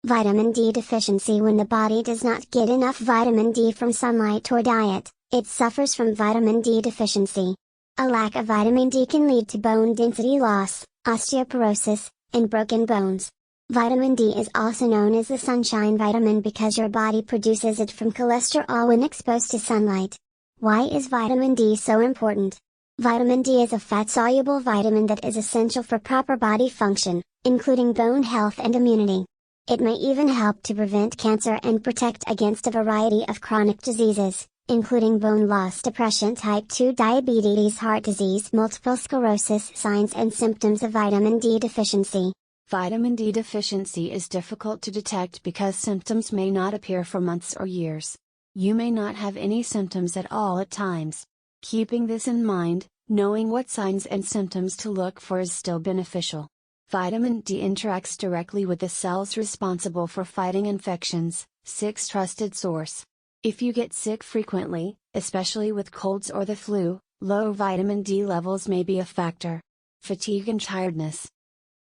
Vitamin D deficiency. When the body does not get enough vitamin D from sunlight or diet, it suffers from vitamin D deficiency. A lack of vitamin D can lead to bone density loss, osteoporosis, and broken bones. Vitamin D is also known as the sunshine vitamin because your body produces it from cholesterol when exposed to sunlight. Why is vitamin D so important? Vitamin D is a fat-soluble vitamin that is essential for proper body function, including bone health and immunity. It may even help to prevent cancer and protect against a variety of chronic diseases, including bone loss, depression, type 2 diabetes, heart disease, multiple sclerosis. Signs and symptoms of vitamin D deficiency. Vitamin D deficiency is difficult to detect because symptoms may not appear for months or years. You may not have any symptoms at all at times. Keeping this in mind, knowing what signs and symptoms to look for is still beneficial. Vitamin D interacts directly with the cells responsible for fighting infections. 6 Trusted source. If you get sick frequently, especially with colds or the flu, low vitamin D levels may be a factor. Fatigue and tiredness.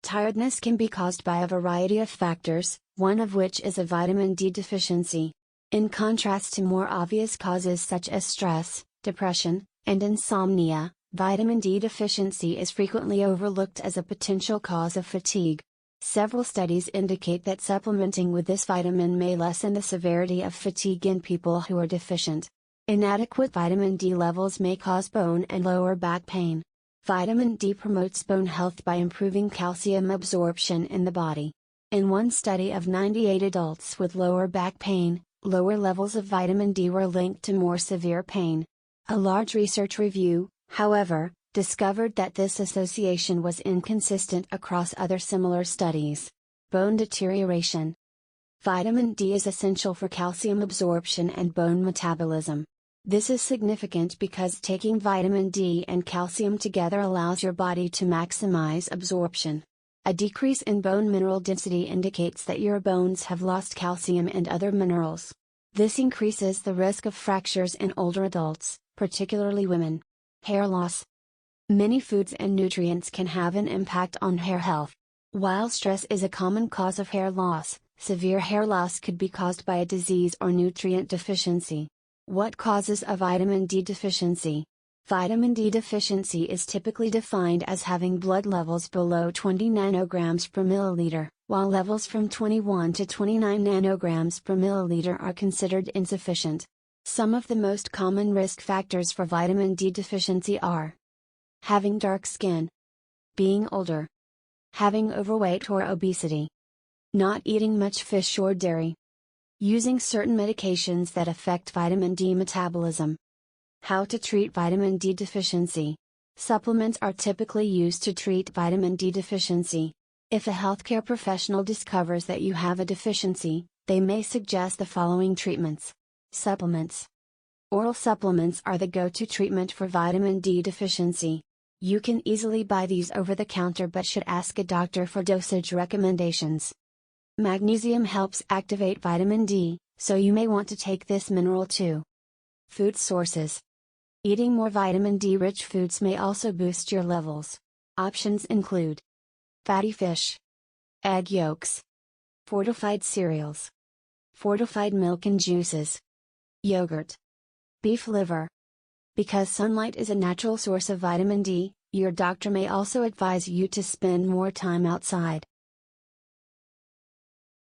Tiredness can be caused by a variety of factors, one of which is a vitamin D deficiency. In contrast to more obvious causes such as stress, depression, and insomnia, vitamin D deficiency is frequently overlooked as a potential cause of fatigue. Several studies indicate that supplementing with this vitamin may lessen the severity of fatigue in people who are deficient. Inadequate vitamin D levels may cause bone and lower back pain. Vitamin D promotes bone health by improving calcium absorption in the body. In one study of 98 adults with lower back pain, lower levels of vitamin D were linked to more severe pain. A large research review, however, discovered that this association was inconsistent across other similar studies. Bone deterioration. Vitamin D is essential for calcium absorption and bone metabolism. This is significant because taking vitamin D and calcium together allows your body to maximize absorption. A decrease in bone mineral density indicates that your bones have lost calcium and other minerals. This increases the risk of fractures in older adults, particularly women. Hair loss. Many foods and nutrients can have an impact on hair health. While stress is a common cause of hair loss, severe hair loss could be caused by a disease or nutrient deficiency. What causes a vitamin D deficiency? Vitamin D deficiency is typically defined as having blood levels below 20 nanograms per milliliter, while levels from 21 to 29 nanograms per milliliter are considered insufficient. Some of the most common risk factors for vitamin D deficiency are having dark skin, being older, having overweight or obesity, not eating much fish or dairy, using certain medications that affect vitamin D metabolism. How to treat vitamin D deficiency. Supplements are typically used to treat vitamin D deficiency. If a healthcare professional discovers that you have a deficiency, they may suggest the following treatments. Supplements. Oral supplements are the go-to treatment for vitamin D deficiency. You can easily buy these over the counter but should ask a doctor for dosage recommendations. Magnesium helps activate vitamin D, so you may want to take this mineral too. Food sources. Eating more vitamin D-rich foods may also boost your levels. Options include fatty fish, egg yolks, fortified cereals, fortified milk and juices, yogurt, beef liver. Because sunlight is a natural source of vitamin D, your doctor may also advise you to spend more time outside.